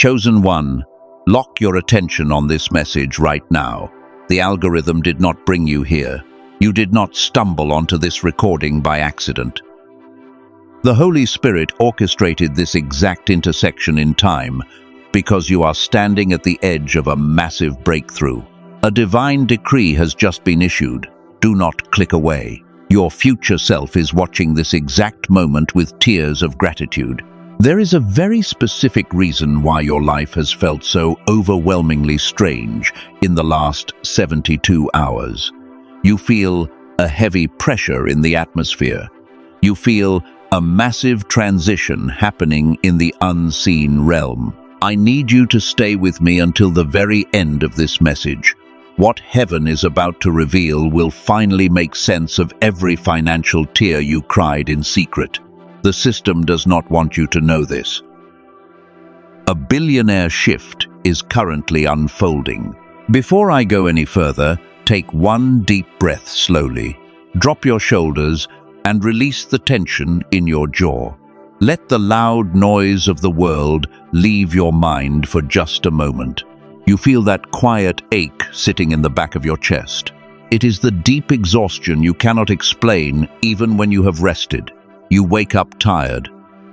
Chosen one, lock your attention on this message right now. The algorithm did not bring you here. You did not stumble onto this recording by accident. The Holy Spirit orchestrated this exact intersection in time because you are standing at the edge of a massive breakthrough. A divine decree has just been issued. Do not click away. Your future self is watching this exact moment with tears of gratitude. There is a very specific reason why your life has felt so overwhelmingly strange in the last 72 hours. You feel a heavy pressure in the atmosphere. You feel a massive transition happening in the unseen realm. I need you to stay with me until the very end of this message. What heaven is about to reveal will finally make sense of every financial tear you cried in secret. The system does not want you to know this. A billionaire shift is currently unfolding. Before I go any further, take one deep breath slowly. Drop your shoulders and release the tension in your jaw. Let the loud noise of the world leave your mind for just a moment. You feel that quiet ache sitting in the back of your chest. It is the deep exhaustion you cannot explain even when you have rested. You wake up tired.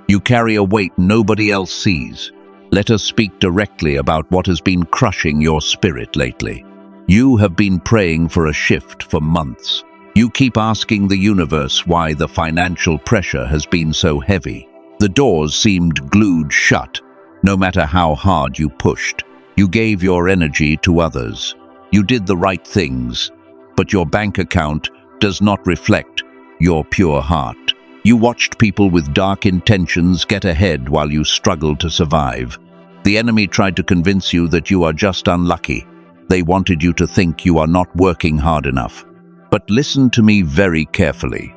You carry a weight nobody else sees. Let us speak directly about what has been crushing your spirit lately. You have been praying for a shift for months. You keep asking the universe why the financial pressure has been so heavy. The doors seemed glued shut, no matter how hard you pushed. You gave your energy to others. You did the right things, but your bank account does not reflect your pure heart. You watched people with dark intentions get ahead while you struggled to survive. The enemy tried to convince you that you are just unlucky. They wanted you to think you are not working hard enough. But listen to me very carefully.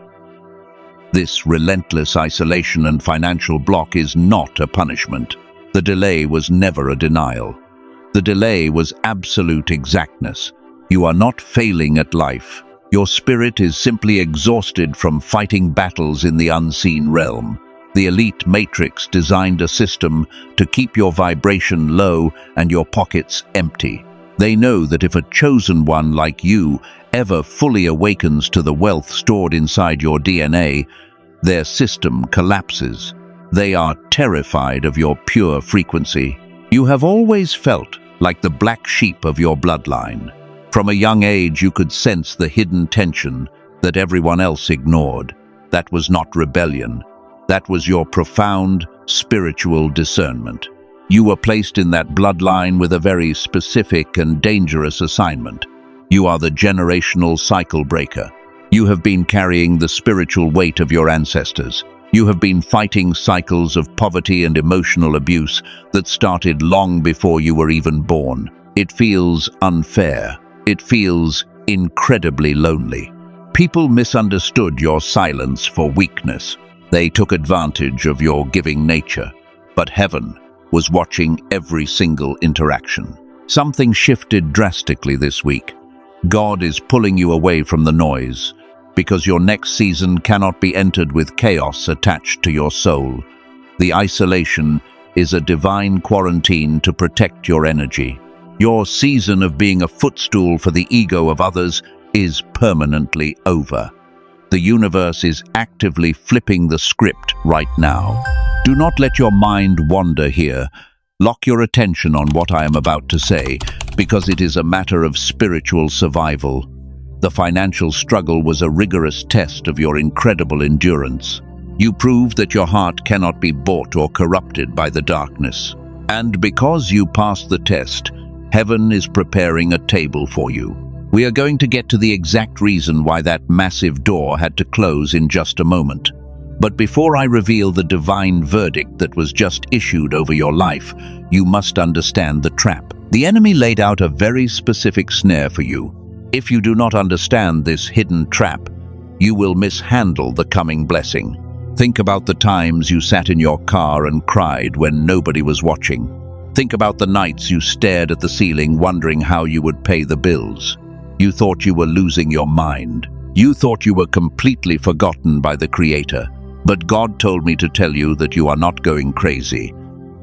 This relentless isolation and financial block is not a punishment. The delay was never a denial. The delay was absolute exactness. You are not failing at life. Your spirit is simply exhausted from fighting battles in the unseen realm. The elite matrix designed a system to keep your vibration low and your pockets empty. They know that if a chosen one like you ever fully awakens to the wealth stored inside your DNA, their system collapses. They are terrified of your pure frequency. You have always felt like the black sheep of your bloodline. From a young age, you could sense the hidden tension that everyone else ignored. That was not rebellion. That was your profound spiritual discernment. You were placed in that bloodline with a very specific and dangerous assignment. You are the generational cycle breaker. You have been carrying the spiritual weight of your ancestors. You have been fighting cycles of poverty and emotional abuse that started long before you were even born. It feels unfair. It feels incredibly lonely. People misunderstood your silence for weakness. They took advantage of your giving nature. But heaven was watching every single interaction. Something shifted drastically this week. God is pulling you away from the noise, because your next season cannot be entered with chaos attached to your soul. The isolation is a divine quarantine to protect your energy. Your season of being a footstool for the ego of others is permanently over. The universe is actively flipping the script right now. Do not let your mind wander here. Lock your attention on what I am about to say, because it is a matter of spiritual survival. The financial struggle was a rigorous test of your incredible endurance. You proved that your heart cannot be bought or corrupted by the darkness. And because you passed the test, heaven is preparing a table for you. We are going to get to the exact reason why that massive door had to close in just a moment. But before I reveal the divine verdict that was just issued over your life, you must understand the trap. The enemy laid out a very specific snare for you. If you do not understand this hidden trap, you will mishandle the coming blessing. Think about the times you sat in your car and cried when nobody was watching. Think about the nights you stared at the ceiling wondering how you would pay the bills. You thought you were losing your mind. You thought you were completely forgotten by the Creator. But God told me to tell you that you are not going crazy.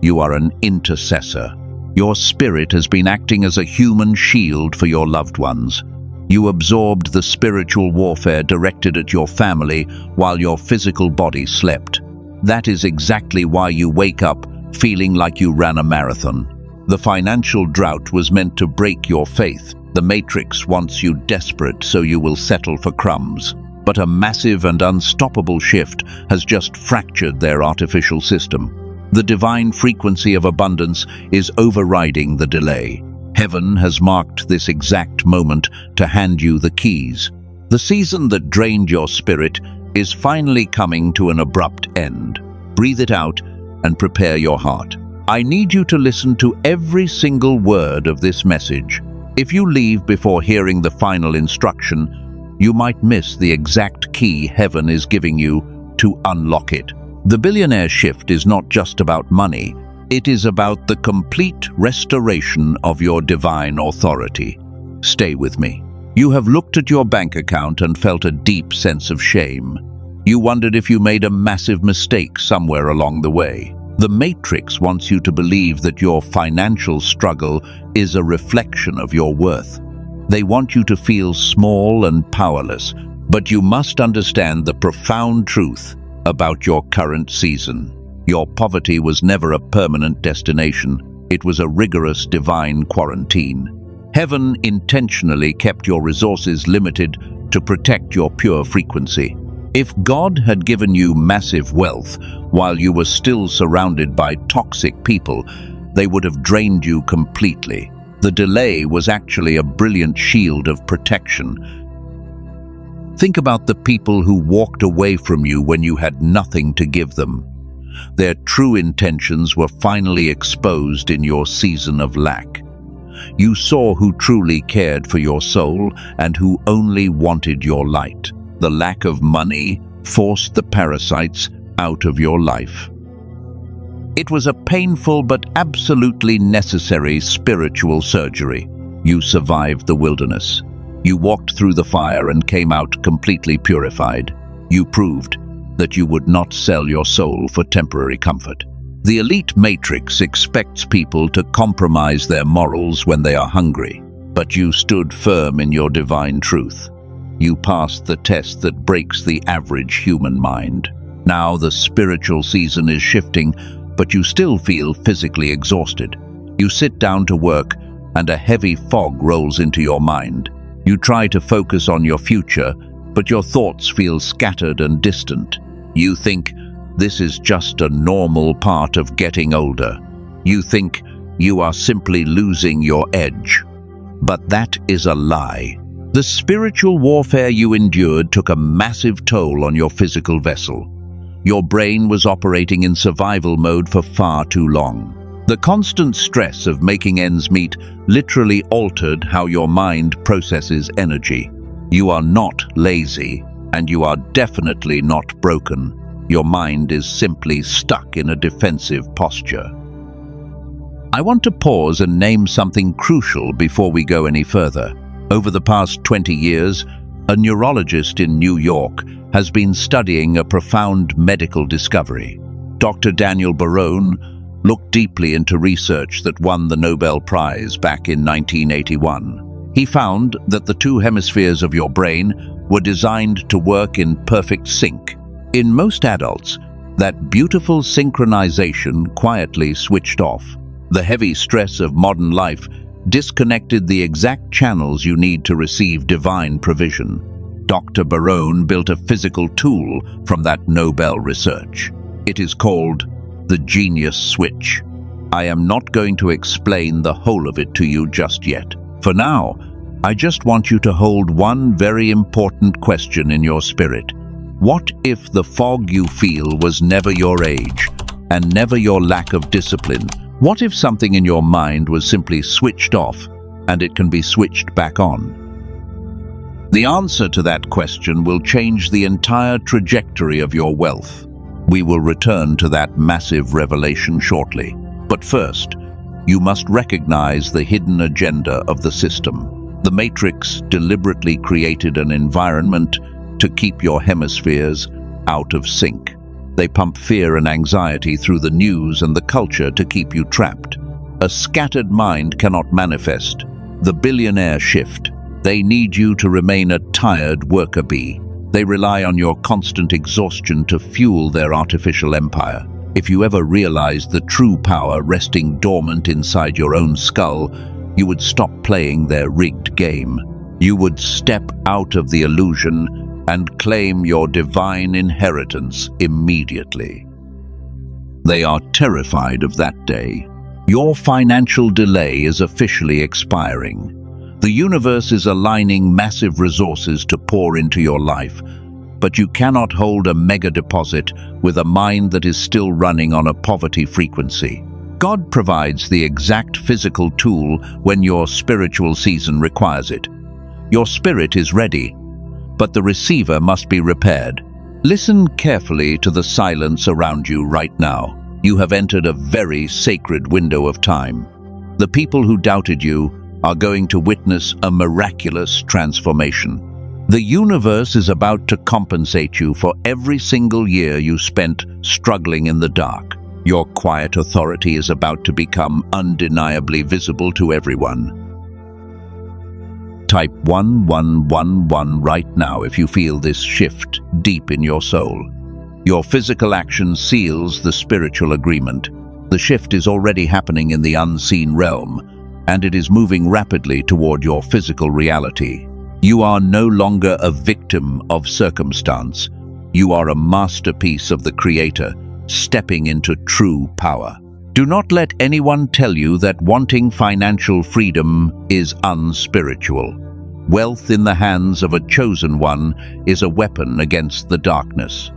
You are an intercessor. Your spirit has been acting as a human shield for your loved ones. You absorbed the spiritual warfare directed at your family while your physical body slept. That is exactly why you wake up feeling like you ran a marathon. The financial drought was meant to break your faith. The Matrix wants you desperate so you will settle for crumbs. But a massive and unstoppable shift has just fractured their artificial system. The divine frequency of abundance is overriding the delay. Heaven has marked this exact moment to hand you the keys. The season that drained your spirit is finally coming to an abrupt end. Breathe it out and prepare your heart. I need you to listen to every single word of this message. If you leave before hearing the final instruction, you might miss the exact key heaven is giving you to unlock it. The billionaire shift is not just about money. It is about the complete restoration of your divine authority. Stay with me. You have looked at your bank account and felt a deep sense of shame. You wondered if you made a massive mistake somewhere along the way. The Matrix wants you to believe that your financial struggle is a reflection of your worth. They want you to feel small and powerless, but you must understand the profound truth about your current season. Your poverty was never a permanent destination. It was a rigorous divine quarantine. Heaven intentionally kept your resources limited to protect your pure frequency. If God had given you massive wealth while you were still surrounded by toxic people, they would have drained you completely. The delay was actually a brilliant shield of protection. Think about the people who walked away from you when you had nothing to give them. Their true intentions were finally exposed in your season of lack. You saw who truly cared for your soul and who only wanted your light. The lack of money forced the parasites out of your life. It was a painful but absolutely necessary spiritual surgery. You survived the wilderness. You walked through the fire and came out completely purified. You proved that you would not sell your soul for temporary comfort. The elite matrix expects people to compromise their morals when they are hungry, but you stood firm in your divine truth. You passed the test that breaks the average human mind. Now the spiritual season is shifting, but you still feel physically exhausted. You sit down to work and a heavy fog rolls into your mind. You try to focus on your future, but your thoughts feel scattered and distant. You think this is just a normal part of getting older. You think you are simply losing your edge. But that is a lie. The spiritual warfare you endured took a massive toll on your physical vessel. Your brain was operating in survival mode for far too long. The constant stress of making ends meet literally altered how your mind processes energy. You are not lazy, and you are definitely not broken. Your mind is simply stuck in a defensive posture. I want to pause and name something crucial before we go any further. Over the past 20 years, a neurologist in New York has been studying a profound medical discovery. Dr. Daniel Barone looked deeply into research that won the Nobel Prize back in 1981. He found that the two hemispheres of your brain were designed to work in perfect sync. In most adults, that beautiful synchronization quietly switched off. The heavy stress of modern life disconnected the exact channels you need to receive divine provision. Dr. Barone built a physical tool from that Nobel research. It is called the genius switch. I am not going to explain the whole of it to you just yet. For now, I just want you to hold one very important question in your spirit. What if the fog you feel was never your age and never your lack of discipline? What if something in your mind was simply switched off and it can be switched back on? The answer to that question will change the entire trajectory of your wealth. We will return to that massive revelation shortly. But first, you must recognize the hidden agenda of the system. The Matrix deliberately created an environment to keep your hemispheres out of sync. They pump fear and anxiety through the news and the culture to keep you trapped. A scattered mind cannot manifest the billionaire shift. They need you to remain a tired worker bee. They rely on your constant exhaustion to fuel their artificial empire. If you ever realized the true power resting dormant inside your own skull, you would stop playing their rigged game. You would step out of the illusion and claim your divine inheritance immediately. They are terrified of that day. Your financial delay is officially expiring. The universe is aligning massive resources to pour into your life, but you cannot hold a mega deposit with a mind that is still running on a poverty frequency. God provides the exact physical tool when your spiritual season requires it. Your spirit is ready, but the receiver must be repaired. Listen carefully to the silence around you right now. You have entered a very sacred window of time. The people who doubted you are going to witness a miraculous transformation. The universe is about to compensate you for every single year you spent struggling in the dark. Your quiet authority is about to become undeniably visible to everyone. Type 1111 right now if you feel this shift deep in your soul. Your physical action seals the spiritual agreement. The shift is already happening in the unseen realm, and it is moving rapidly toward your physical reality. You are no longer a victim of circumstance. You are a masterpiece of the Creator, stepping into true power. Do not let anyone tell you that wanting financial freedom is unspiritual. Wealth in the hands of a chosen one is a weapon against the darkness.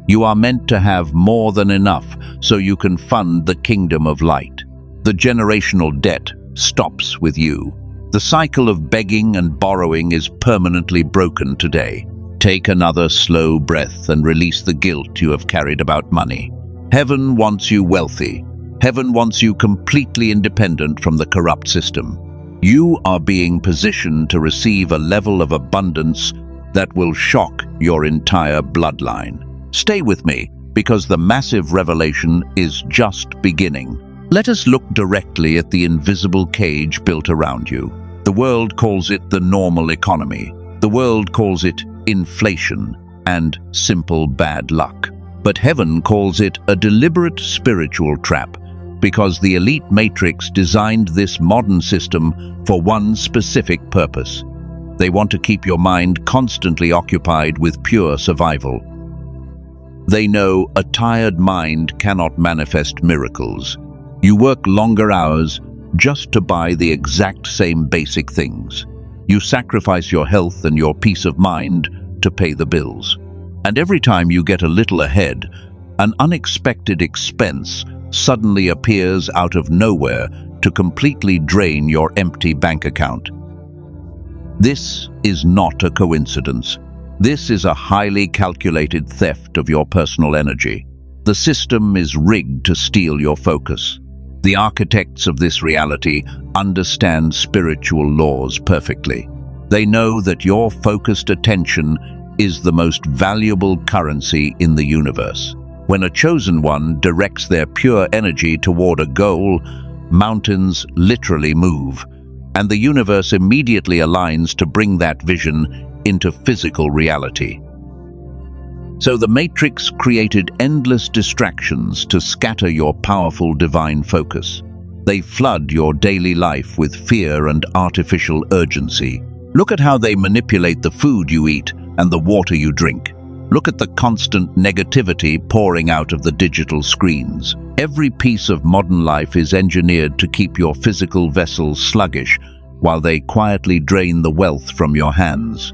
You are meant to have more than enough so you can fund the kingdom of light. The generational debt stops with you. The cycle of begging and borrowing is permanently broken today. Take another slow breath and release the guilt you have carried about money. Heaven wants you wealthy. Heaven wants you completely independent from the corrupt system. You are being positioned to receive a level of abundance that will shock your entire bloodline. Stay with me, because the massive revelation is just beginning. Let us look directly at the invisible cage built around you. The world calls it the normal economy. The world calls it inflation and simple bad luck. But heaven calls it a deliberate spiritual trap, because the elite matrix designed this modern system for one specific purpose. They want to keep your mind constantly occupied with pure survival. They know a tired mind cannot manifest miracles. You work longer hours just to buy the exact same basic things. You sacrifice your health and your peace of mind to pay the bills. And every time you get a little ahead, an unexpected expense suddenly appears out of nowhere to completely drain your empty bank account. This is not a coincidence. This is a highly calculated theft of your personal energy. The system is rigged to steal your focus. The architects of this reality understand spiritual laws perfectly. They know that your focused attention is the most valuable currency in the universe. When a chosen one directs their pure energy toward a goal, mountains literally move, and the universe immediately aligns to bring that vision into physical reality. So the Matrix created endless distractions to scatter your powerful divine focus. They flood your daily life with fear and artificial urgency. Look at how they manipulate the food you eat and the water you drink. Look at the constant negativity pouring out of the digital screens. Every piece of modern life is engineered to keep your physical vessel sluggish, while they quietly drain the wealth from your hands.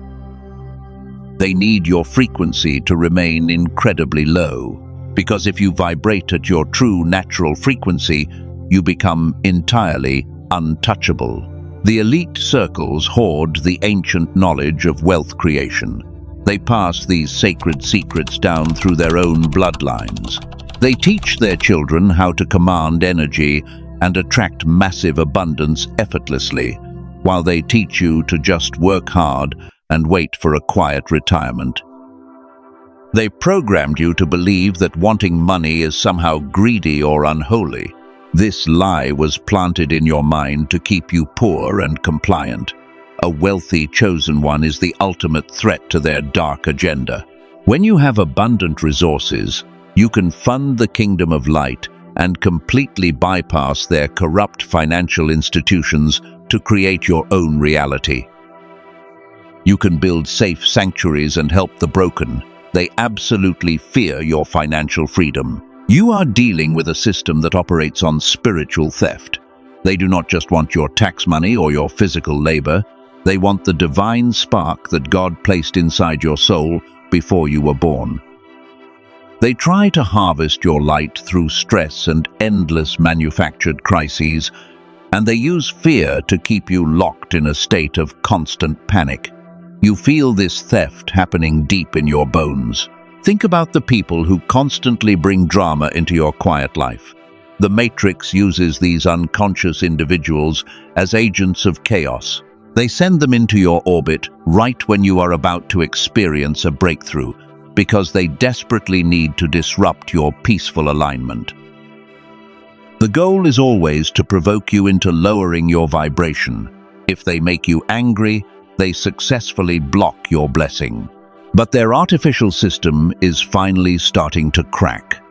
They need your frequency to remain incredibly low, because if you vibrate at your true natural frequency, you become entirely untouchable. The elite circles hoard the ancient knowledge of wealth creation. They pass these sacred secrets down through their own bloodlines. They teach their children how to command energy and attract massive abundance effortlessly, while they teach you to just work hard and wait for a quiet retirement. They programmed you to believe that wanting money is somehow greedy or unholy. This lie was planted in your mind to keep you poor and compliant. A wealthy chosen one is the ultimate threat to their dark agenda. When you have abundant resources, you can fund the kingdom of light and completely bypass their corrupt financial institutions to create your own reality. You can build safe sanctuaries and help the broken. They absolutely fear your financial freedom. You are dealing with a system that operates on spiritual theft. They do not just want your tax money or your physical labor. They want the divine spark that God placed inside your soul before you were born. They try to harvest your light through stress and endless manufactured crises, and they use fear to keep you locked in a state of constant panic. You feel this theft happening deep in your bones. Think about the people who constantly bring drama into your quiet life. The Matrix uses these unconscious individuals as agents of chaos. They send them into your orbit right when you are about to experience a breakthrough, because they desperately need to disrupt your peaceful alignment. The goal is always to provoke you into lowering your vibration. If they make you angry, they successfully block your blessing. But their artificial system is finally starting to crack.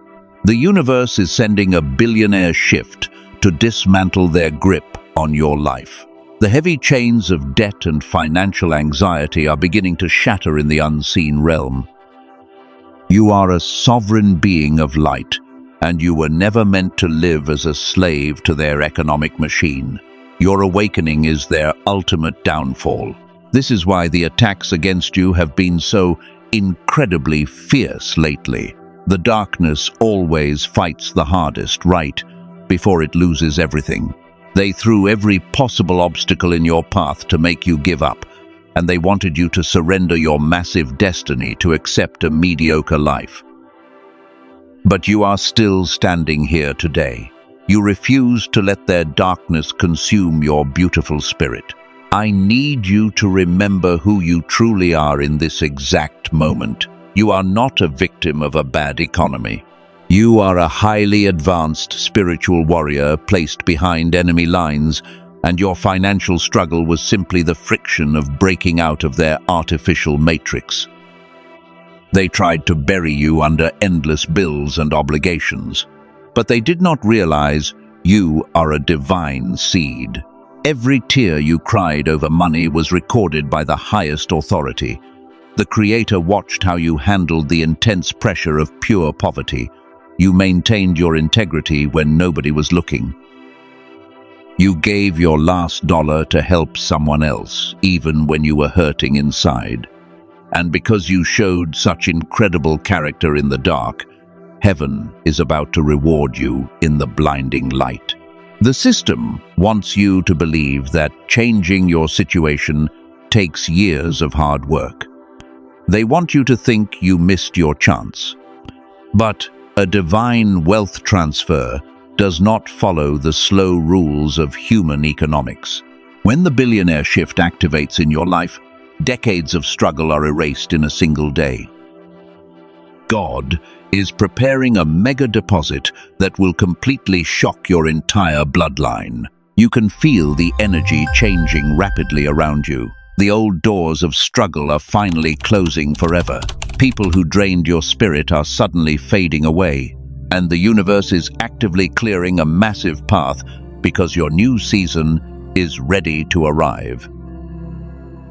The universe is sending a billionaire shift to dismantle their grip on your life. The heavy chains of debt and financial anxiety are beginning to shatter in the unseen realm. You are a sovereign being of light, and you were never meant to live as a slave to their economic machine. Your awakening is their ultimate downfall. This is why the attacks against you have been so incredibly fierce lately. The darkness always fights the hardest right before it loses everything. They threw every possible obstacle in your path to make you give up, and they wanted you to surrender your massive destiny to accept a mediocre life. But you are still standing here today. You refuse to let their darkness consume your beautiful spirit. I need you to remember who you truly are in this exact moment. You are not a victim of a bad economy. You are a highly advanced spiritual warrior placed behind enemy lines, and your financial struggle was simply the friction of breaking out of their artificial matrix. They tried to bury you under endless bills and obligations, but they did not realize you are a divine seed. Every tear you cried over money was recorded by the highest authority. The Creator watched how you handled the intense pressure of pure poverty. You maintained your integrity when nobody was looking. You gave your last dollar to help someone else, even when you were hurting inside. And because you showed such incredible character in the dark, heaven is about to reward you in the blinding light. The system wants you to believe that changing your situation takes years of hard work. They want you to think you missed your chance. But a divine wealth transfer does not follow the slow rules of human economics. When the billionaire shift activates in your life, decades of struggle are erased in a single day. God is preparing a mega deposit that will completely shock your entire bloodline. You can feel the energy changing rapidly around you. The old doors of struggle are finally closing forever. People who drained your spirit are suddenly fading away, and the universe is actively clearing a massive path because your new season is ready to arrive.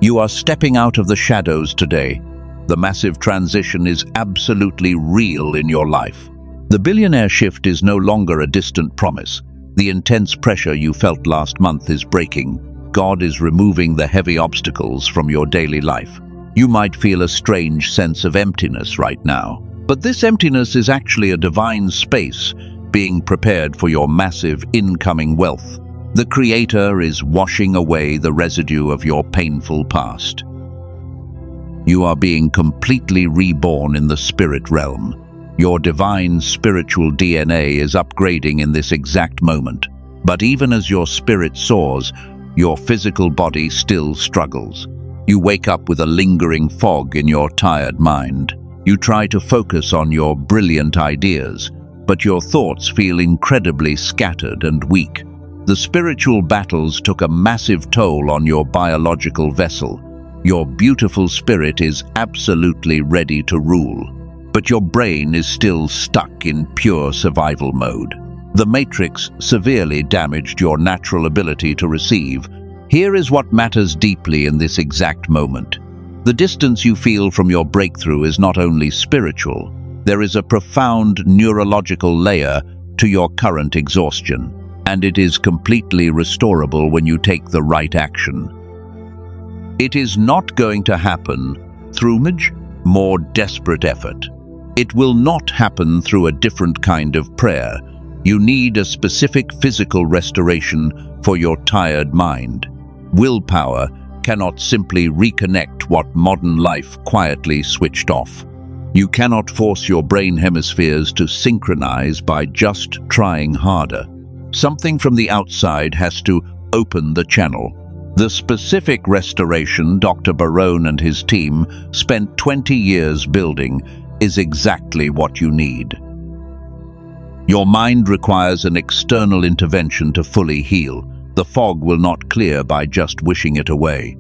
You are stepping out of the shadows today. The massive transition is absolutely real in your life. The billionaire shift is no longer a distant promise. The intense pressure you felt last month is breaking. God is removing the heavy obstacles from your daily life. You might feel a strange sense of emptiness right now, but this emptiness is actually a divine space being prepared for your massive incoming wealth. The Creator is washing away the residue of your painful past. You are being completely reborn in the spirit realm. Your divine spiritual DNA is upgrading in this exact moment. But even as your spirit soars, your physical body still struggles. You wake up with a lingering fog in your tired mind. You try to focus on your brilliant ideas, but your thoughts feel incredibly scattered and weak. The spiritual battles took a massive toll on your biological vessel. Your beautiful spirit is absolutely ready to rule, but your brain is still stuck in pure survival mode. The Matrix severely damaged your natural ability to receive. Here is what matters deeply in this exact moment. The distance you feel from your breakthrough is not only spiritual, there is a profound neurological layer to your current exhaustion, and it is completely restorable when you take the right action. It is not going to happen through more desperate effort. It will not happen through a different kind of prayer. You need a specific physical restoration for your tired mind. Willpower cannot simply reconnect what modern life quietly switched off. You cannot force your brain hemispheres to synchronize by just trying harder. Something from the outside has to open the channel. The specific restoration Dr. Barone and his team spent 20 years building is exactly what you need. Your mind requires an external intervention to fully heal. The fog will not clear by just wishing it away.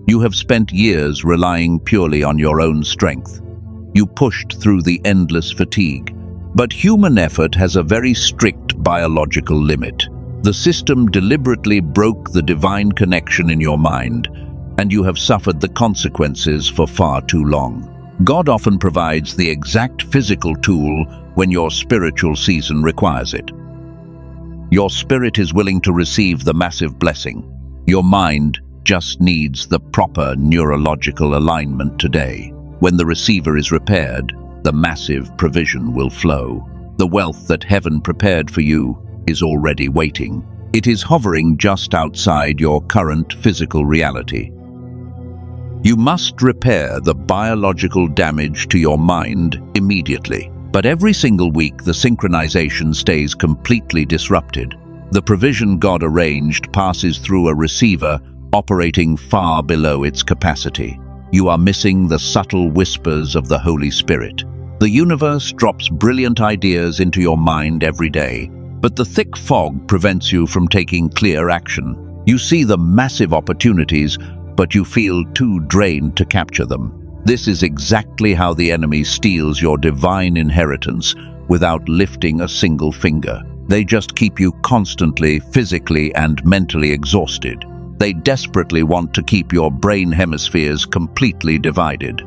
You have spent years relying purely on your own strength. You pushed through the endless fatigue. But human effort has a very strict biological limit. The system deliberately broke the divine connection in your mind, and you have suffered the consequences for far too long. God often provides the exact physical tool when your spiritual season requires it. Your spirit is willing to receive the massive blessing. Your mind just needs the proper neurological alignment today. When the receiver is repaired, the massive provision will flow. The wealth that heaven prepared for you is already waiting. It is hovering just outside your current physical reality. You must repair the biological damage to your mind immediately. But every single week, the synchronization stays completely disrupted. The provision God arranged passes through a receiver operating far below its capacity. You are missing the subtle whispers of the Holy Spirit. The universe drops brilliant ideas into your mind every day, but the thick fog prevents you from taking clear action. You see the massive opportunities, but you feel too drained to capture them. This is exactly how the enemy steals your divine inheritance without lifting a single finger. They just keep you constantly, physically and mentally exhausted. They desperately want to keep your brain hemispheres completely divided.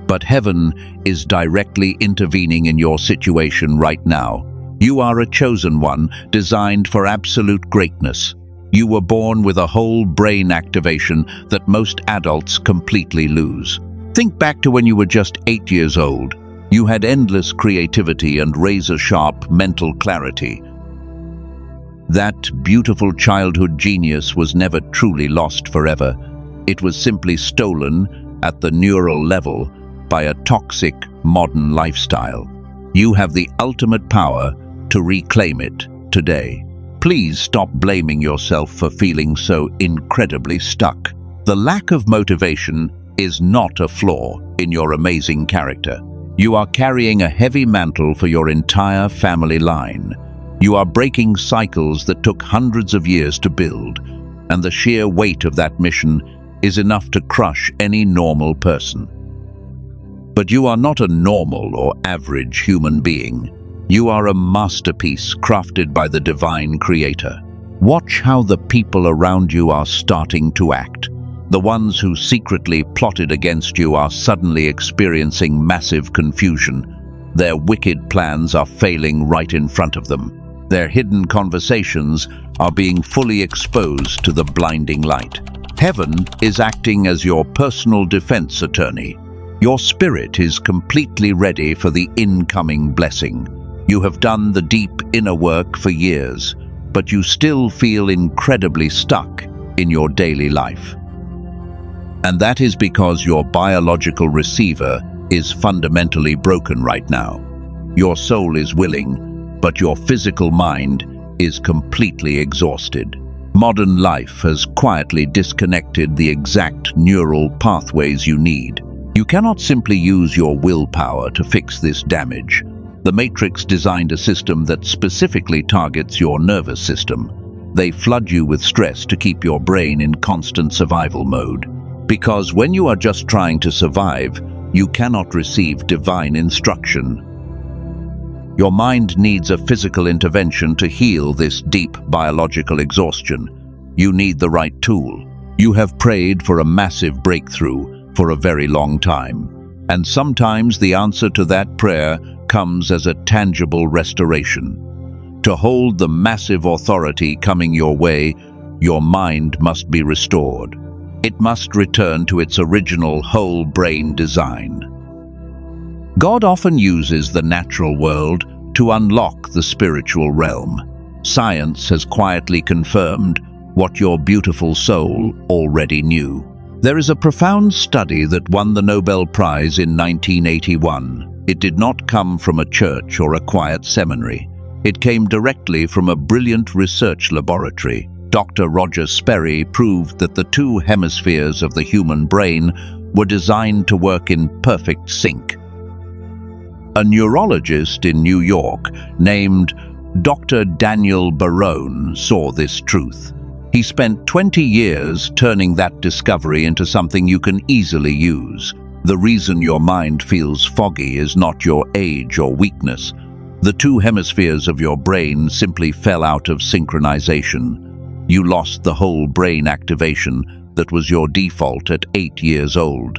But heaven is directly intervening in your situation right now. You are a chosen one, designed for absolute greatness. You were born with a whole brain activation that most adults completely lose. Think back to when you were just 8 years old. You had endless creativity and razor-sharp mental clarity. That beautiful childhood genius was never truly lost forever. It was simply stolen at the neural level by a toxic modern lifestyle. You have the ultimate power to reclaim it today. Please stop blaming yourself for feeling so incredibly stuck. The lack of motivation is not a flaw in your amazing character. You are carrying a heavy mantle for your entire family line. You are breaking cycles that took hundreds of years to build, and the sheer weight of that mission is enough to crush any normal person. But you are not a normal or average human being. You are a masterpiece crafted by the divine creator. Watch how the people around you are starting to act. The ones who secretly plotted against you are suddenly experiencing massive confusion. Their wicked plans are failing right in front of them. Their hidden conversations are being fully exposed to the blinding light. Heaven is acting as your personal defense attorney. Your spirit is completely ready for the incoming blessing. You have done the deep inner work for years, but you still feel incredibly stuck in your daily life. And that is because your biological receiver is fundamentally broken right now. Your soul is willing, but your physical mind is completely exhausted. Modern life has quietly disconnected the exact neural pathways you need. You cannot simply use your willpower to fix this damage. The Matrix designed a system that specifically targets your nervous system. They flood you with stress to keep your brain in constant survival mode. Because when you are just trying to survive, you cannot receive divine instruction. Your mind needs a physical intervention to heal this deep biological exhaustion. You need the right tool. You have prayed for a massive breakthrough for a very long time. And sometimes the answer to that prayer comes as a tangible restoration. To hold the massive authority coming your way, your mind must be restored. It must return to its original whole brain design. God often uses the natural world to unlock the spiritual realm. Science has quietly confirmed what your beautiful soul already knew. There is a profound study that won the Nobel Prize in 1981. It did not come from a church or a quiet seminary. It came directly from a brilliant research laboratory. Dr. Roger Sperry proved that the two hemispheres of the human brain were designed to work in perfect sync. A neurologist in New York named Dr. Daniel Barone saw this truth. He spent 20 years turning that discovery into something you can easily use. The reason your mind feels foggy is not your age or weakness. The two hemispheres of your brain simply fell out of synchronization. You lost the whole brain activation that was your default at 8 years old.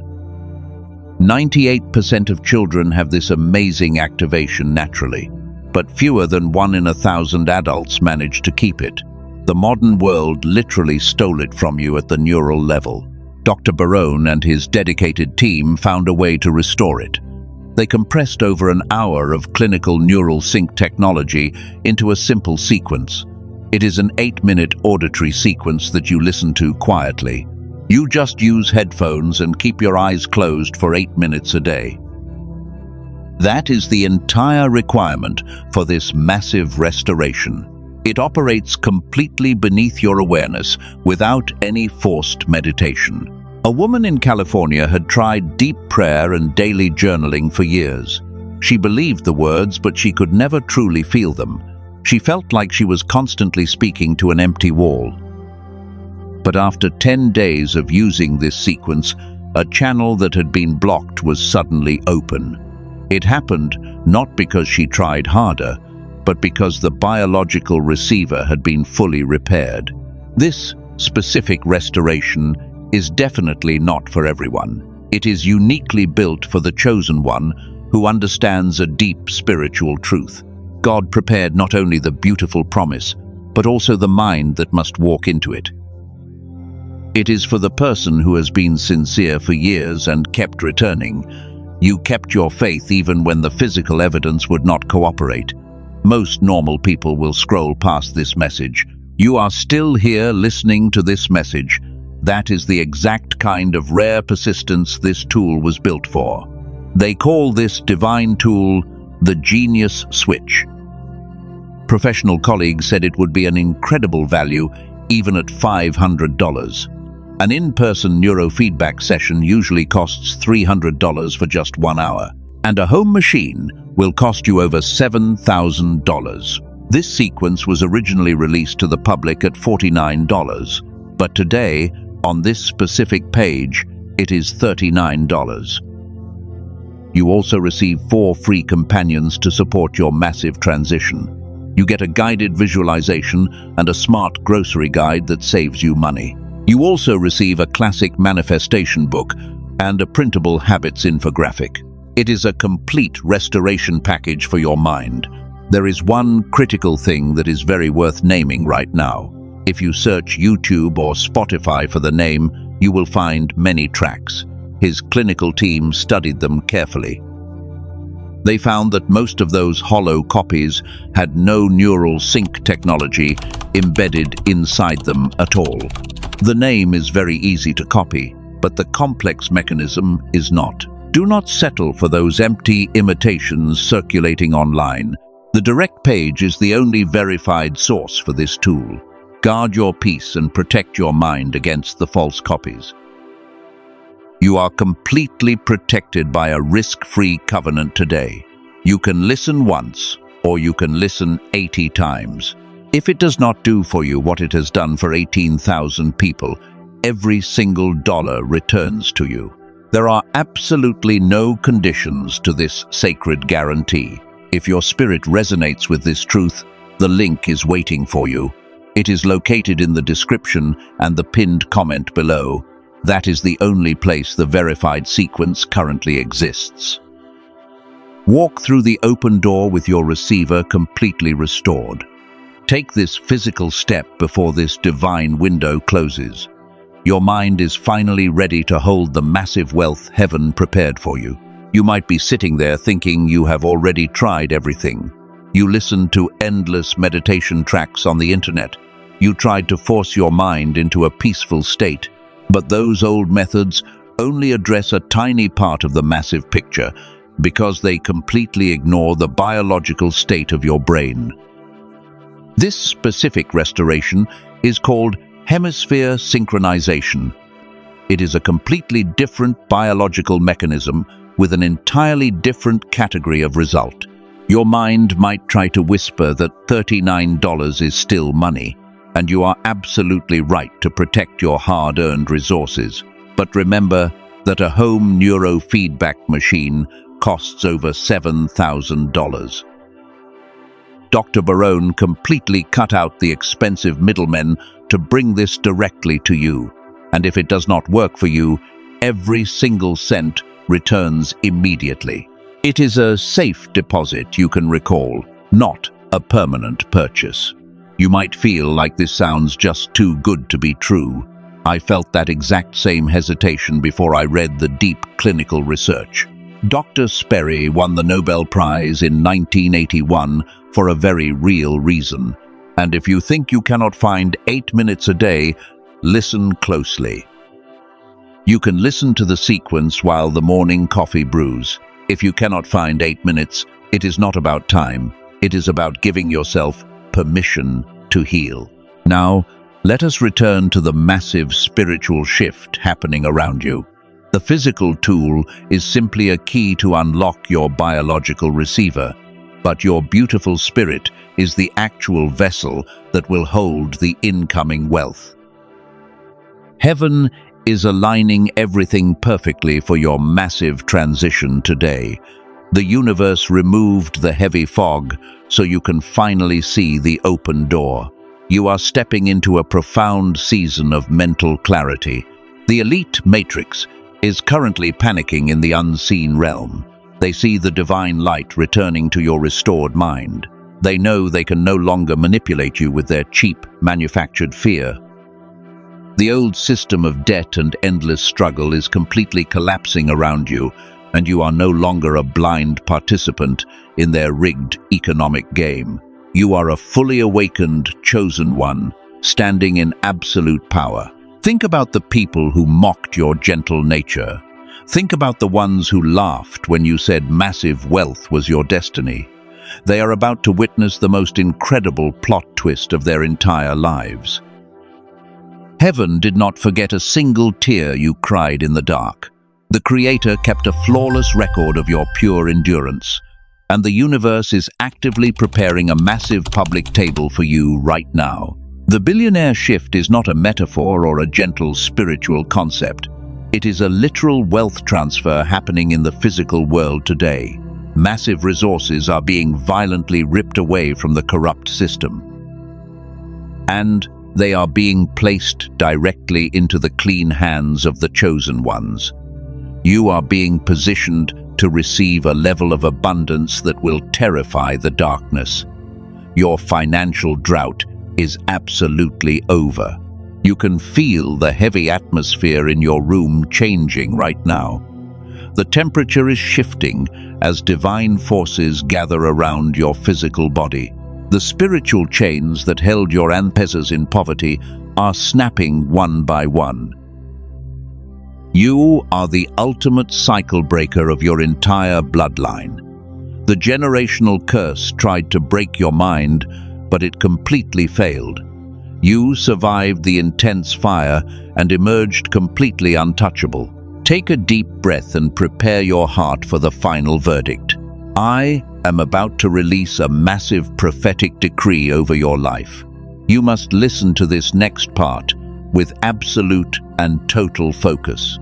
98% of children have this amazing activation naturally, but fewer than 1 in 1,000 adults manage to keep it. The modern world literally stole it from you at the neural level. Dr. Barone and his dedicated team found a way to restore it. They compressed over an hour of clinical neural sync technology into a simple sequence. It is an 8-minute auditory sequence that you listen to quietly. You just use headphones and keep your eyes closed for 8 minutes a day. That is the entire requirement for this massive restoration. It operates completely beneath your awareness, without any forced meditation. A woman in California had tried deep prayer and daily journaling for years. She believed the words, but she could never truly feel them. She felt like she was constantly speaking to an empty wall. But after 10 days of using this sequence, a channel that had been blocked was suddenly open. It happened not because she tried harder, but because the biological receiver had been fully repaired. This specific restoration is definitely not for everyone. It is uniquely built for the chosen one who understands a deep spiritual truth. God prepared not only the beautiful promise, but also the mind that must walk into it. It is for the person who has been sincere for years and kept returning. You kept your faith even when the physical evidence would not cooperate. Most normal people will scroll past this message. You are still here listening to this message. That is the exact kind of rare persistence this tool was built for. They call this divine tool the genius switch. Professional colleagues said it would be an incredible value even at $500. An in-person neurofeedback session usually costs $300 for just 1 hour, and a home machine will cost you over $7,000. This sequence was originally released to the public at $49, but today, on this specific page, it is $39. You also receive 4 free companions to support your massive transition. You get a guided visualization and a smart grocery guide that saves you money. You also receive a classic manifestation book and a printable habits infographic. It is a complete restoration package for your mind. There is one critical thing that is very worth naming right now. If you search YouTube or Spotify for the name, you will find many tracks. His clinical team studied them carefully. They found that most of those hollow copies had no neural sync technology embedded inside them at all. The name is very easy to copy, but the complex mechanism is not. Do not settle for those empty imitations circulating online. The direct page is the only verified source for this tool. Guard your peace and protect your mind against the false copies. You are completely protected by a risk-free covenant today. You can listen once, or you can listen 80 times. If it does not do for you what it has done for 18,000 people, every single dollar returns to you. There are absolutely no conditions to this sacred guarantee. If your spirit resonates with this truth, the link is waiting for you. It is located in the description and the pinned comment below. That is the only place the verified sequence currently exists. Walk through the open door with your receiver completely restored. Take this physical step before this divine window closes. Your mind is finally ready to hold the massive wealth heaven prepared for you. You might be sitting there thinking you have already tried everything. You listened to endless meditation tracks on the internet. You tried to force your mind into a peaceful state. But those old methods only address a tiny part of the massive picture because they completely ignore the biological state of your brain. This specific restoration is called hemisphere synchronization. It is a completely different biological mechanism with an entirely different category of result. Your mind might try to whisper that $39 is still money, and you are absolutely right to protect your hard-earned resources. But remember that a home neurofeedback machine costs over $7,000. Dr. Barone completely cut out the expensive middlemen to bring this directly to you. And if it does not work for you, every single cent returns immediately. It is a safe deposit you can recall, not a permanent purchase. You might feel like this sounds just too good to be true. I felt that exact same hesitation before I read the deep clinical research. Dr. Sperry won the Nobel Prize in 1981 for a very real reason. And if you think you cannot find 8 minutes a day, listen closely. You can listen to the sequence while the morning coffee brews. If you cannot find 8 minutes, it is not about time. It is about giving yourself permission to heal. Now, let us return to the massive spiritual shift happening around you. The physical tool is simply a key to unlock your biological receiver, but your beautiful spirit is the actual vessel that will hold the incoming wealth. Heaven is aligning everything perfectly for your massive transition today. The universe removed the heavy fog so you can finally see the open door. You are stepping into a profound season of mental clarity. The elite matrix is currently panicking in the unseen realm. They see the divine light returning to your restored mind. They know they can no longer manipulate you with their cheap, manufactured fear. The old system of debt and endless struggle is completely collapsing around you, and you are no longer a blind participant in their rigged economic game. You are a fully awakened, chosen one, standing in absolute power. Think about the people who mocked your gentle nature. Think about the ones who laughed when you said massive wealth was your destiny. They are about to witness the most incredible plot twist of their entire lives. Heaven did not forget a single tear you cried in the dark. The Creator kept a flawless record of your pure endurance, and the universe is actively preparing a massive public table for you right now. The billionaire shift is not a metaphor or a gentle spiritual concept. It is a literal wealth transfer happening in the physical world today. Massive resources are being violently ripped away from the corrupt system, and they are being placed directly into the clean hands of the chosen ones. You are being positioned to receive a level of abundance that will terrify the darkness. Your financial drought is absolutely over. You can feel the heavy atmosphere in your room changing right now. The temperature is shifting as divine forces gather around your physical body. The spiritual chains that held your ancestors in poverty are snapping one by one. You are the ultimate cycle breaker of your entire bloodline. The generational curse tried to break your mind, but it completely failed. You survived the intense fire and emerged completely untouchable. Take a deep breath and prepare your heart for the final verdict. I am about to release a massive prophetic decree over your life. You must listen to this next part with absolute and total focus.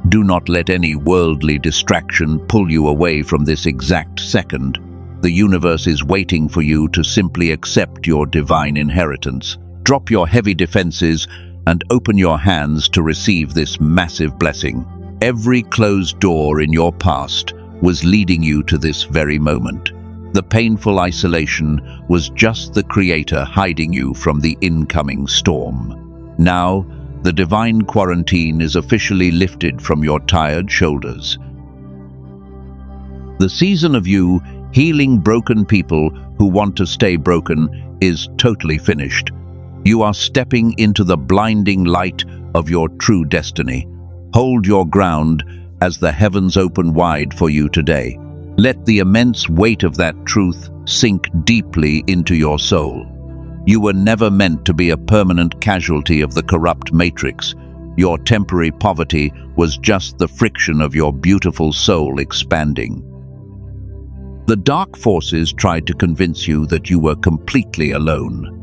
Do not let any worldly distraction pull you away from this exact second. The universe is waiting for you to simply accept your divine inheritance. Drop your heavy defenses and open your hands to receive this massive blessing. Every closed door in your past was leading you to this very moment. The painful isolation was just the Creator hiding you from the incoming storm. Now, the divine quarantine is officially lifted from your tired shoulders. The season of you healing broken people who want to stay broken is totally finished. You are stepping into the blinding light of your true destiny. Hold your ground as the heavens open wide for you today. Let the immense weight of that truth sink deeply into your soul. You were never meant to be a permanent casualty of the corrupt matrix. Your temporary poverty was just the friction of your beautiful soul expanding. The dark forces tried to convince you that you were completely alone.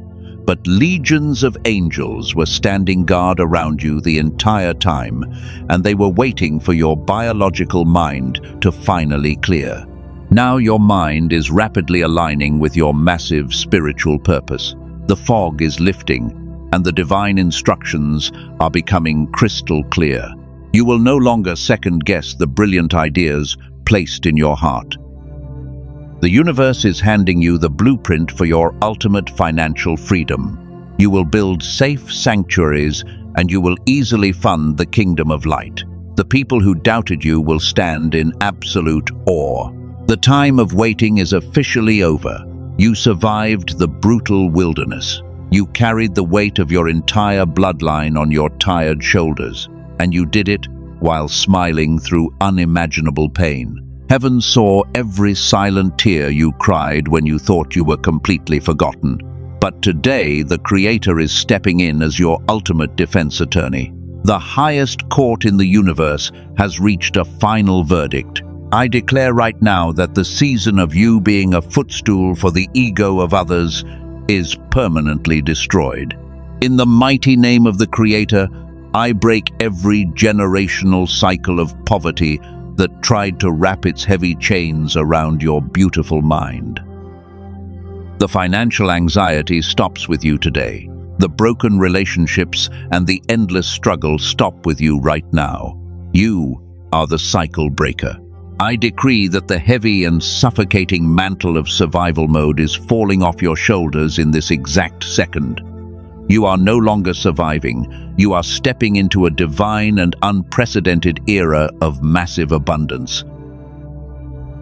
But legions of angels were standing guard around you the entire time, and they were waiting for your biological mind to finally clear. Now your mind is rapidly aligning with your massive spiritual purpose. The fog is lifting, and the divine instructions are becoming crystal clear. You will no longer second-guess the brilliant ideas placed in your heart. The universe is handing you the blueprint for your ultimate financial freedom. You will build safe sanctuaries, and you will easily fund the kingdom of light. The people who doubted you will stand in absolute awe. The time of waiting is officially over. You survived the brutal wilderness. You carried the weight of your entire bloodline on your tired shoulders, and you did it while smiling through unimaginable pain. Heaven saw every silent tear you cried when you thought you were completely forgotten. But today, the Creator is stepping in as your ultimate defense attorney. The highest court in the universe has reached a final verdict. I declare right now that the season of you being a footstool for the ego of others is permanently destroyed. In the mighty name of the Creator, I break every generational cycle of poverty that tried to wrap its heavy chains around your beautiful mind. The financial anxiety stops with you today. The broken relationships and the endless struggle stop with you right now. You are the cycle breaker. I decree that the heavy and suffocating mantle of survival mode is falling off your shoulders in this exact second. You are no longer surviving. You are stepping into a divine and unprecedented era of massive abundance.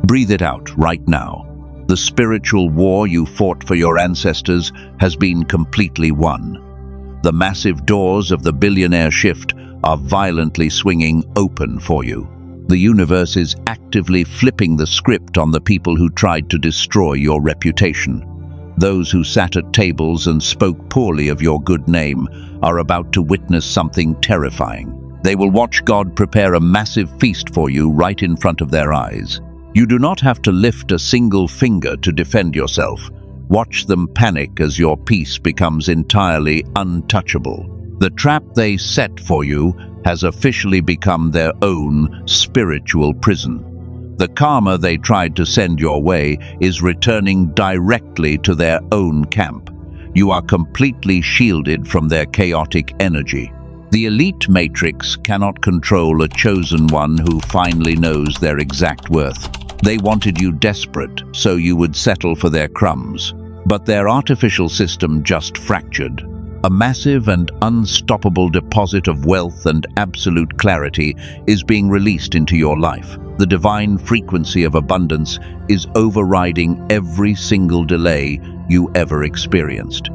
Breathe it out right now. The spiritual war you fought for your ancestors has been completely won. The massive doors of the billionaire shift are violently swinging open for you. The universe is actively flipping the script on the people who tried to destroy your reputation. Those who sat at tables and spoke poorly of your good name are about to witness something terrifying. They will watch God prepare a massive feast for you right in front of their eyes. You do not have to lift a single finger to defend yourself. Watch them panic as your peace becomes entirely untouchable. The trap they set for you has officially become their own spiritual prison. The karma they tried to send your way is returning directly to their own camp. You are completely shielded from their chaotic energy. The elite matrix cannot control a chosen one who finally knows their exact worth. They wanted you desperate, so you would settle for their crumbs. But their artificial system just fractured. A massive and unstoppable deposit of wealth and absolute clarity is being released into your life. The divine frequency of abundance is overriding every single delay you ever experienced.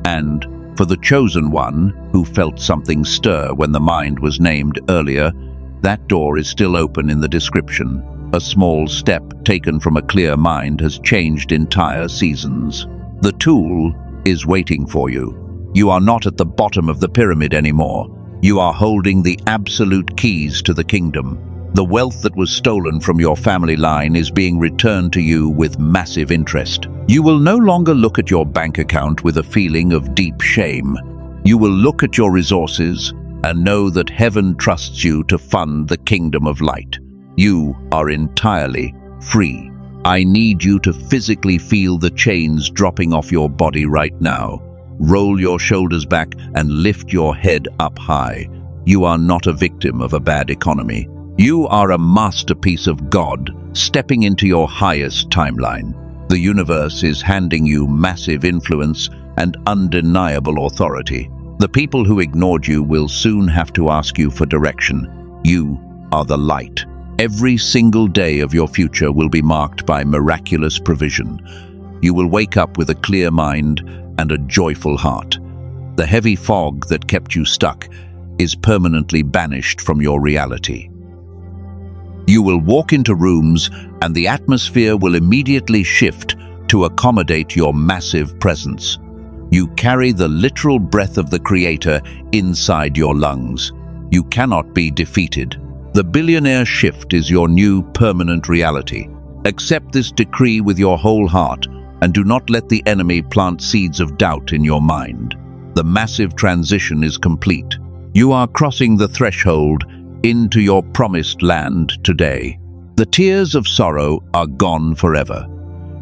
And for the chosen one who felt something stir when the mind was named earlier, that door is still open in the description. A small step taken from a clear mind has changed entire seasons. The tool is waiting for you. You are not at the bottom of the pyramid anymore. You are holding the absolute keys to the kingdom. The wealth that was stolen from your family line is being returned to you with massive interest. You will no longer look at your bank account with a feeling of deep shame. You will look at your resources and know that heaven trusts you to fund the kingdom of light. You are entirely free. I need you to physically feel the chains dropping off your body right now. Roll your shoulders back and lift your head up high. You are not a victim of a bad economy. You are a masterpiece of God, stepping into your highest timeline. The universe is handing you massive influence and undeniable authority. The people who ignored you will soon have to ask you for direction. You are the light. Every single day of your future will be marked by miraculous provision. You will wake up with a clear mind and a joyful heart. The heavy fog that kept you stuck is permanently banished from your reality. You will walk into rooms and the atmosphere will immediately shift to accommodate your massive presence. You carry the literal breath of the Creator inside your lungs. You cannot be defeated. The billionaire shift is your new permanent reality. Accept this decree with your whole heart and do not let the enemy plant seeds of doubt in your mind. The massive transition is complete. You are crossing the threshold into your promised land today. The tears of sorrow are gone forever.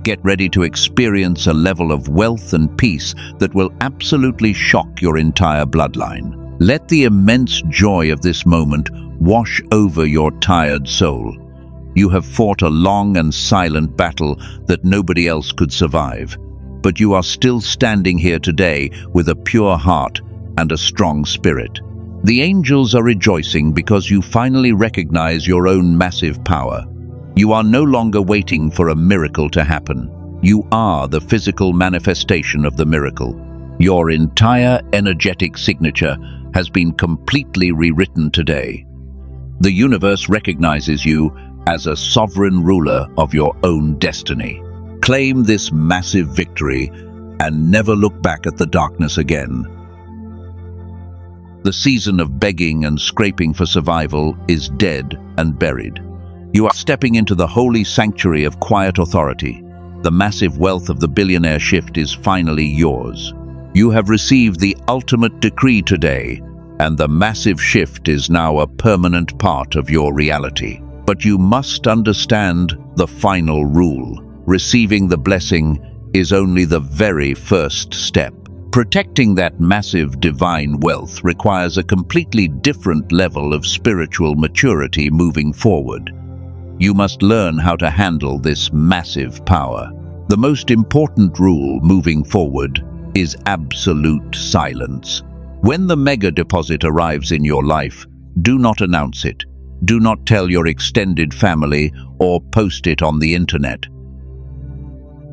Get ready to experience a level of wealth and peace that will absolutely shock your entire bloodline. Let the immense joy of this moment wash over your tired soul. You have fought a long and silent battle that nobody else could survive, but you are still standing here today with a pure heart and a strong spirit. The angels are rejoicing because you finally recognize your own massive power. You are no longer waiting for a miracle to happen. You are the physical manifestation of the miracle. Your entire energetic signature has been completely rewritten today. The universe recognizes you as a sovereign ruler of your own destiny. Claim this massive victory and never look back at the darkness again. The season of begging and scraping for survival is dead and buried. You are stepping into the holy sanctuary of quiet authority. The massive wealth of the billionaire shift is finally yours. You have received the ultimate decree today, and the massive shift is now a permanent part of your reality. But you must understand the final rule. Receiving the blessing is only the very first step. Protecting that massive divine wealth requires a completely different level of spiritual maturity moving forward. You must learn how to handle this massive power. The most important rule moving forward is absolute silence. When the mega deposit arrives in your life, do not announce it. Do not tell your extended family or post it on the internet.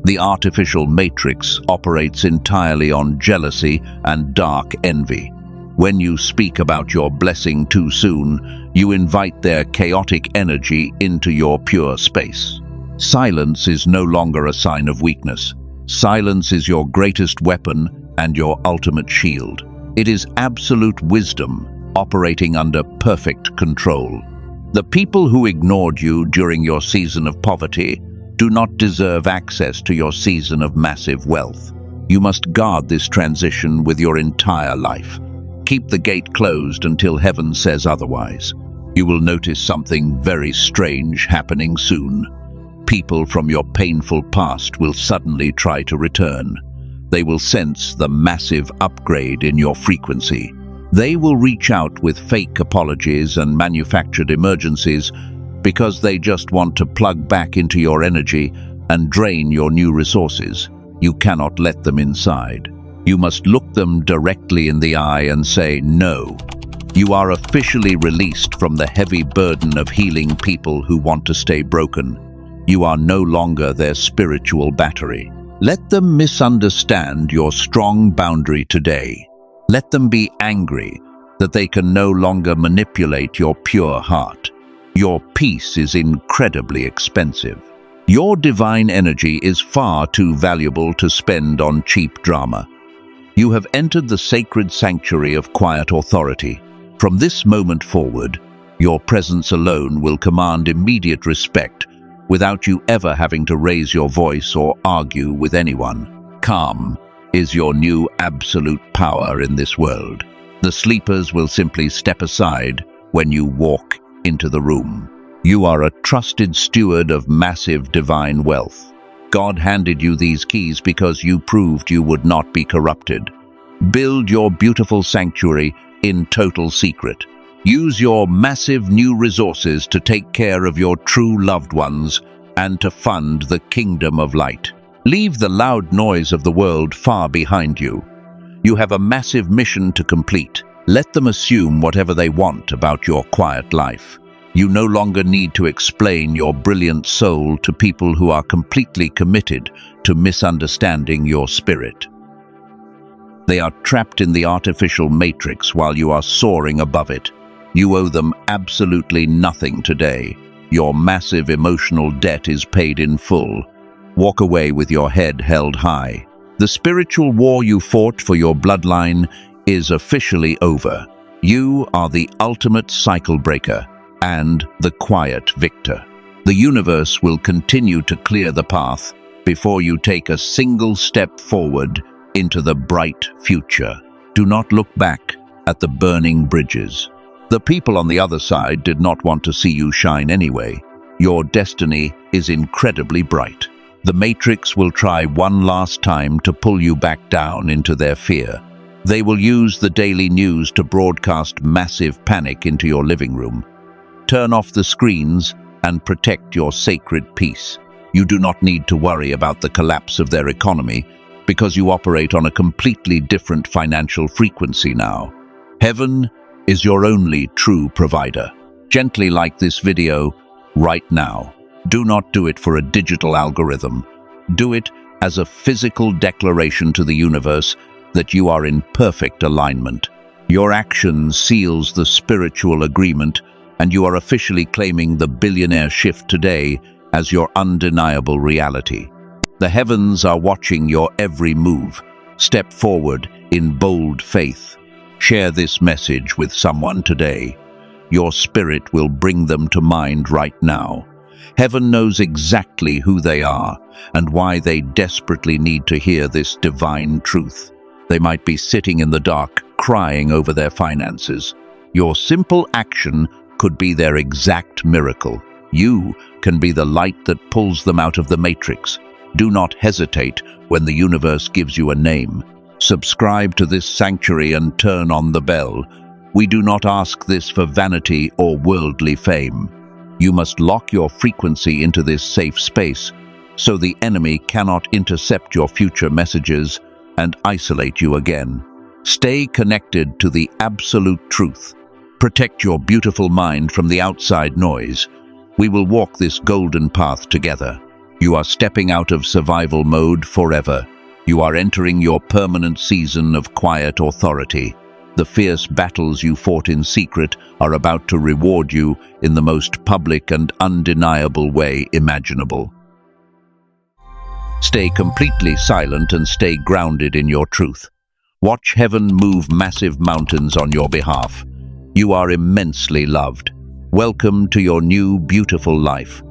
The artificial matrix operates entirely on jealousy and dark envy. When you speak about your blessing too soon, you invite their chaotic energy into your pure space. Silence is no longer a sign of weakness. Silence is your greatest weapon and your ultimate shield. It is absolute wisdom operating under perfect control. The people who ignored you during your season of poverty do not deserve access to your season of massive wealth. You must guard this transition with your entire life. Keep the gate closed until heaven says otherwise. You will notice something very strange happening soon. People from your painful past will suddenly try to return. They will sense the massive upgrade in your frequency. They will reach out with fake apologies and manufactured emergencies because they just want to plug back into your energy and drain your new resources. You cannot let them inside. You must look them directly in the eye and say no. You are officially released from the heavy burden of healing people who want to stay broken. You are no longer their spiritual battery. Let them misunderstand your strong boundary today. Let them be angry that they can no longer manipulate your pure heart. Your peace is incredibly expensive. Your divine energy is far too valuable to spend on cheap drama. You have entered the sacred sanctuary of quiet authority. From this moment forward, your presence alone will command immediate respect without you ever having to raise your voice or argue with anyone. Calm is your new absolute power in this world. The sleepers will simply step aside when you walk into the room. You are a trusted steward of massive divine wealth. God handed you these keys because you proved you would not be corrupted. Build your beautiful sanctuary in total secret. Use your massive new resources to take care of your true loved ones and to fund the kingdom of light. Leave the loud noise of the world far behind you. You have a massive mission to complete. Let them assume whatever they want about your quiet life. You no longer need to explain your brilliant soul to people who are completely committed to misunderstanding your spirit. They are trapped in the artificial matrix while you are soaring above it. You owe them absolutely nothing today. Your massive emotional debt is paid in full. Walk away with your head held high. The spiritual war you fought for your bloodline is officially over. You are the ultimate cycle breaker and the quiet victor. The universe will continue to clear the path before you take a single step forward into the bright future. Do not look back at the burning bridges. The people on the other side did not want to see you shine anyway. Your destiny is incredibly bright. The Matrix will try one last time to pull you back down into their fear. They will use the daily news to broadcast massive panic into your living room. Turn off the screens and protect your sacred peace. You do not need to worry about the collapse of their economy because you operate on a completely different financial frequency now. Heaven is your only true provider. Gently like this video right now. Do not do it for a digital algorithm. Do it as a physical declaration to the universe that you are in perfect alignment. Your action seals the spiritual agreement, and you are officially claiming the billionaire shift today as your undeniable reality. The heavens are watching your every move. Step forward in bold faith. Share this message with someone today. Your spirit will bring them to mind right now. Heaven knows exactly who they are and why they desperately need to hear this divine truth. They might be sitting in the dark, crying over their finances. Your simple action could be their exact miracle. You can be the light that pulls them out of the matrix. Do not hesitate when the universe gives you a name. Subscribe to this sanctuary and turn on the bell. We do not ask this for vanity or worldly fame. You must lock your frequency into this safe space so the enemy cannot intercept your future messages and isolate you again. Stay connected to the absolute truth. Protect your beautiful mind from the outside noise. We will walk this golden path together. You are stepping out of survival mode forever. You are entering your permanent season of quiet authority. The fierce battles you fought in secret are about to reward you in the most public and undeniable way imaginable. Stay completely silent and stay grounded in your truth. Watch heaven move massive mountains on your behalf. You are immensely loved. Welcome to your new beautiful life.